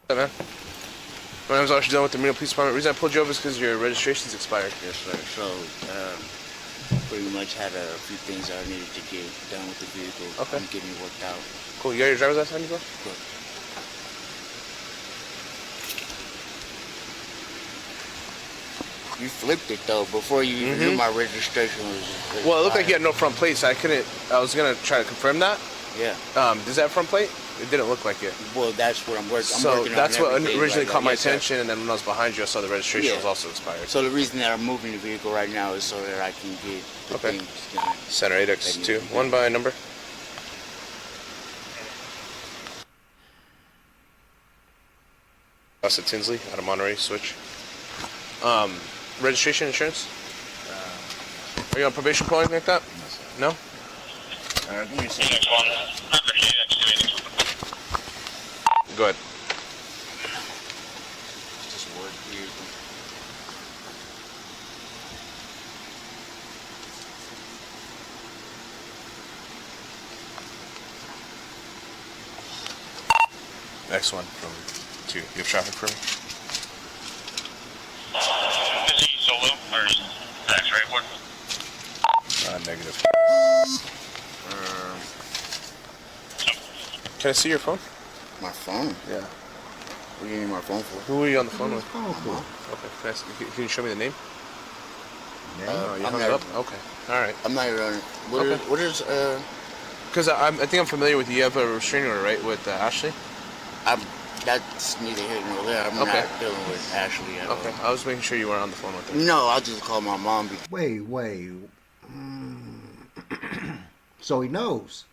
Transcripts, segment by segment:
What's up, man? My name's Archie, done with the Marina Police Department. The reason I pulled you over is because your registration's expired. Yes, sir. So, pretty much had a few things I needed to get done with the vehicle. Okay. I'm getting it worked out. Cool. You got your driver's license on you, bro? Good. You flipped it though before you even knew my registration was. Well, it looked like you had no front plate, so I was gonna try to confirm that. Yeah. Does that front plate? It didn't look like it. Well, that's what I'm working. So that's what originally right caught my Yes, sir. attention, and then when I was behind you, I saw the registration was also expired. So the reason that I'm moving the vehicle right now is so that I can get the things done. Center 8X2. One by number. Ronald Tinsley out of Monterey. Switch. Registration, insurance. Are you on probation or anything like that? No. Give me a second. Go ahead. Just work vehicle. Next one from 2. You have traffic for me? Is he solo or is tax report? Negative. Can I see your phone? My phone? Yeah. What do you need my phone for? Who are you on the phone with? Mom. Okay. Can you show me the name? Yeah. You hung it up? Okay. All right. I'm not even. What is Because I think I'm familiar with you. You have a restraining order, right, with Ashley? That's neither here nor there. I'm not dealing with Ashley at all. Okay. I was making sure you weren't on the phone with her. No, I'll just call my mom. Wait. So he knows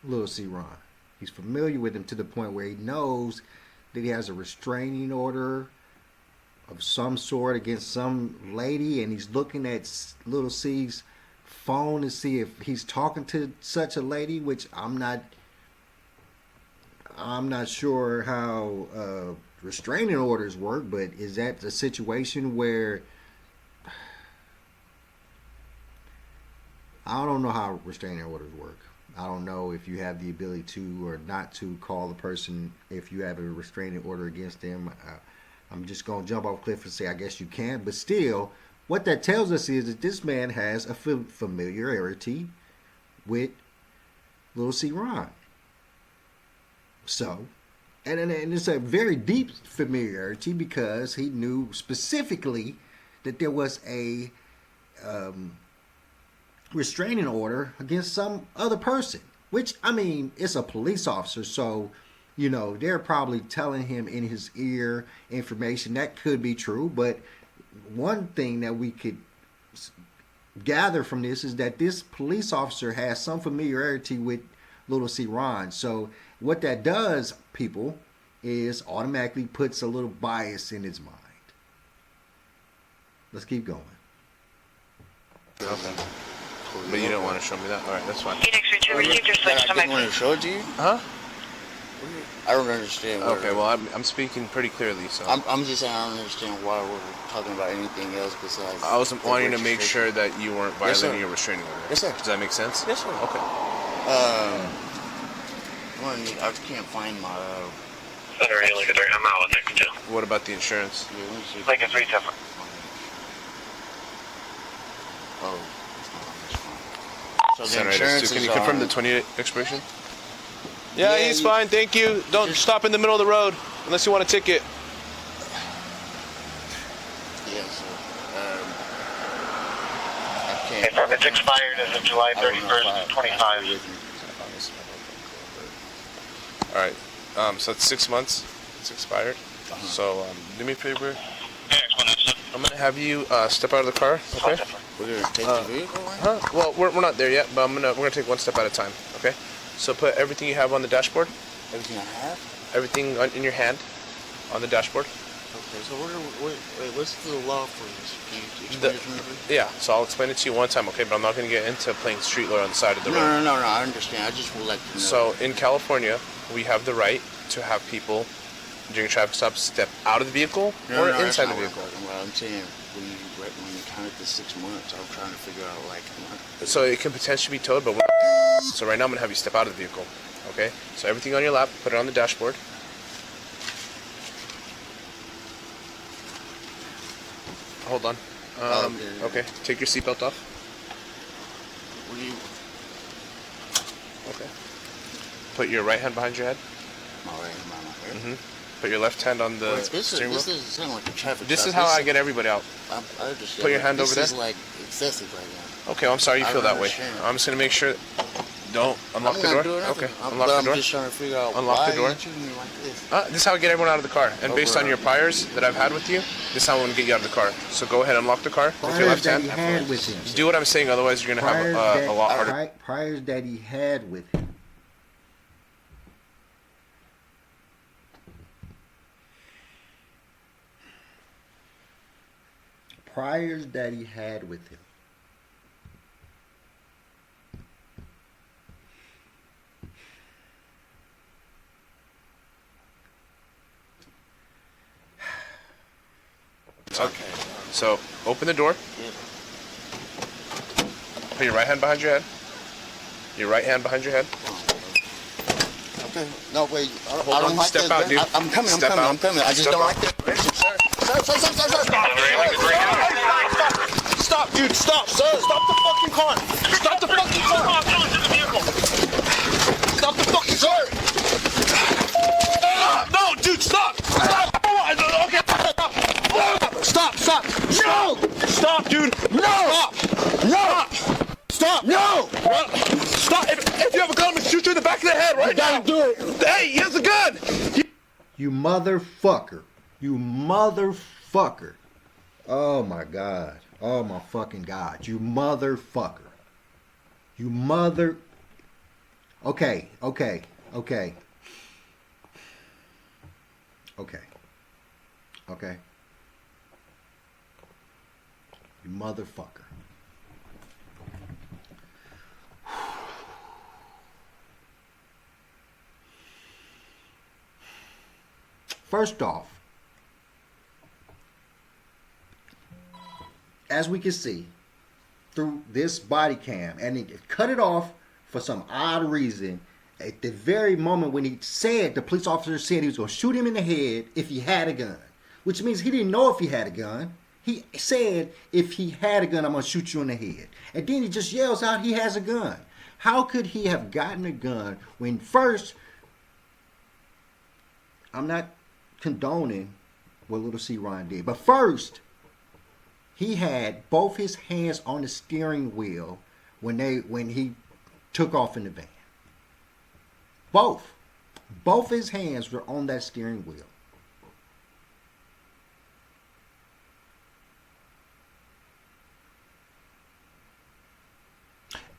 Lil C. Ron. He's familiar with him to the point where he knows that he has a restraining order of some sort against some lady, and he's looking at Lil C's phone to see if he's talking to such a lady, which I'm not sure how restraining orders work, but is that a situation where I don't know how restraining orders work. I don't know if you have the ability to or not to call the person if you have a restraining order against them. I'm just going to jump off a cliff and say I guess you can. But still, what that tells us is that this man has a familiarity with Lil C. Ron. So, and it's a very deep familiarity because he knew specifically that there was a restraining order against some other person, which, I mean, it's a police officer, so, you know, they're probably telling him in his ear information that could be true, but one thing that we could gather from this is that this police officer has some familiarity with Little C. Ron. So what that does, people, is automatically puts a little bias in his mind. Let's keep going. Okay. But you don't want to show me that? Alright, that's fine. Phoenix, received your switch to I didn't want to show it to you? Huh? I don't understand. Okay, well, I'm speaking pretty clearly, so. I'm just saying I don't understand why we're talking about anything else besides. I was wanting to make sure that you weren't violating your restraining order. Yes, sir. Does that make sense? Yes, sir. Okay. I can't find my. Alright, look at there. I'm out with next two. What about the insurance? Yeah, let me see. Like a 3-7. Oh, it's not on this phone. So the Center insurance 8X2. is Can you confirm on- the 28 expiration? Yeah, Yeah, he's fine. Thank you. Don't stop in the middle of the road unless you want a ticket. Yes, sir. I Okay, can't. permit's expired as of July 31st, 25. All right. So it's 6 months. It's expired. So do me a favor. I'm gonna have you step out of the car. Okay. We're gonna take the vehicle. Right? Huh? Well, we're not there yet, but we're gonna take one step at a time. Okay. So put everything you have on the dashboard. Everything I have. Everything in your hand on the dashboard. Okay. So wait, what's the law for this? Can you explain it to me, please? Yeah. So I'll explain it to you one time. Okay. But I'm not gonna get into playing street lawyer on the side of the road. No. I understand. I just would like to know. So in California, we have the right to have people during traffic stops step out of the vehicle or inside the vehicle. Well, I'm saying when you counted the 6 months, I'm trying to figure out like. So it can potentially be towed, but so right now I'm gonna have you step out of the vehicle. Okay. So everything on your lap, put it on the dashboard. Hold on. Okay. Take your seatbelt off. What do you? Okay. Put your right hand behind your head. My right hand, my head. Put your left hand on the This steering wheel. doesn't sound like a traffic. This is how I get everybody out. I understand. Put your hand over there. This is like excessive right now. Okay, well, I'm sorry you feel that way. understand. I'm just gonna make sure. Don't unlock the door. Okay, unlock the I'm door. just trying to figure out Unlock why the door. you treating me like this. This is how I get everyone out of the car. And based on your priors that I've had with you, this is how I'm gonna get you out of the car. So go ahead, unlock the car with your Priors left that he hand. had with him. Do what I'm saying, otherwise you're gonna have a lot harder. Priors that he had with him. Priors that he had with him. Okay. So open the door. Yeah. Put your right hand behind your head. Your right hand behind your head. Okay. No, wait. I Hold on, don't like step that. out, dude. I'm coming. Step out. I'm coming. I just Step don't out. like that. Sir. Stop, dude, stop, sir. Stop the fucking car. Stop the fucking car. Stop the fucking car. No, dude, stop. Stop. Okay. Stop. No. Stop, dude. No. Stop. No. Stop. If you have a gun, I'm gonna shoot you in the back of the head right now. Do it. Hey, he has a gun. You motherfucker. You motherfucker. Oh my God. Oh my fucking God. You motherfucker. You mother... Okay. You motherfucker. First off, as we can see through this body cam, and he cut it off for some odd reason at the very moment when he said, the police officer said he was going to shoot him in the head if he had a gun, which means he didn't know if he had a gun. He said, if he had a gun, I'm going to shoot you in the head. And then he just yells out he has a gun. How could he have gotten a gun when first, I'm not condoning what Little C. Ron did, but first, he had both his hands on the steering wheel when he took off in the van. Both his hands were on that steering wheel.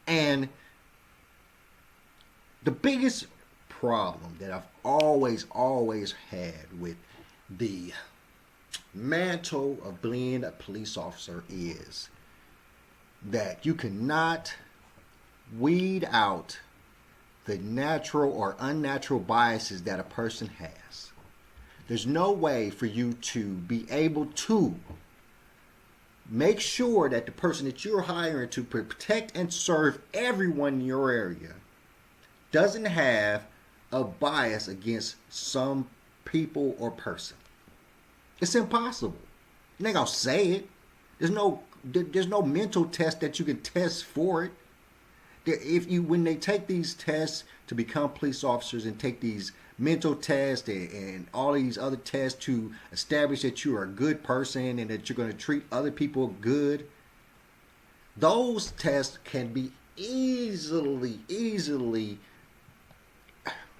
And the biggest problem that I've always had with the mantle of being a police officer is that you cannot weed out the natural or unnatural biases that a person has. There's no way for you to be able to make sure that the person that you're hiring to protect and serve everyone in your area doesn't have a bias against some people or person. It's impossible. You're not gonna say it. There's no mental test that you can test for it. When they take these tests to become police officers and take these mental tests and all these other tests to establish that you are a good person and that you're going to treat other people good, those tests can be easily,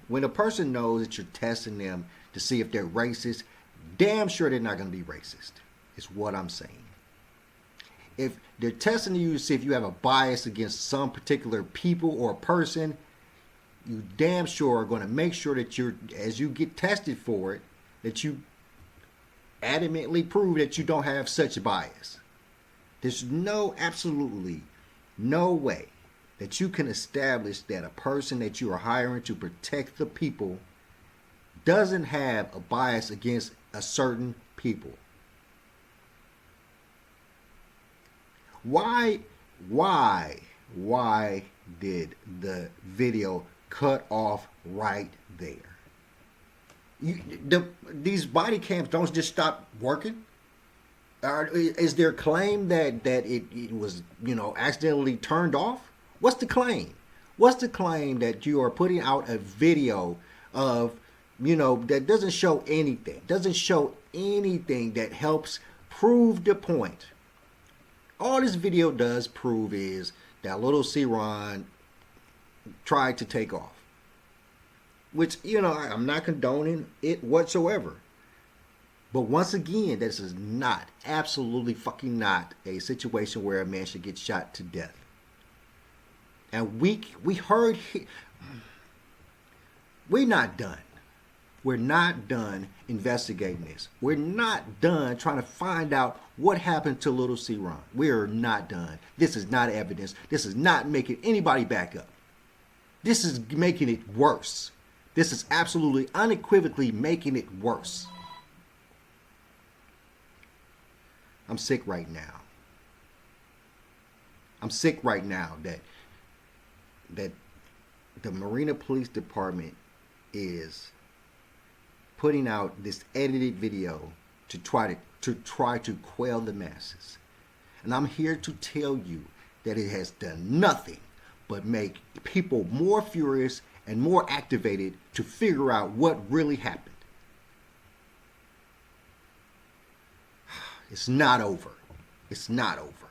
when a person knows that you're testing them to see if they're racist, damn sure they're not going to be racist, is what I'm saying. If they're testing you to see if you have a bias against some particular people or person, you damn sure are going to make sure that as you get tested for it, that you adamantly prove that you don't have such bias. There's absolutely no way that you can establish that a person that you are hiring to protect the people doesn't have a bias against a certain people. Why did the video cut off right there? These body cams don't just stop working. Is there a claim that it was, accidentally turned off? What's the claim? What's the claim that you are putting out a video of, that doesn't show anything, that helps prove the point? All this video does prove is that little C-Ron tried to take off. Which, I'm not condoning it whatsoever. But once again, this is not, absolutely fucking not a situation where a man should get shot to death. And we heard, we're not done. We're not done investigating this. We're not done trying to find out what happened to little C-Ron. We're not done. This is not evidence. This is not making anybody back up. This is making it worse. This is absolutely unequivocally making it worse. I'm sick right now. I'm sick right now that the Marina Police Department is putting out this edited video to try to quell the masses. And I'm here to tell you that it has done nothing but make people more furious and more activated to figure out what really happened. It's not over. It's not over.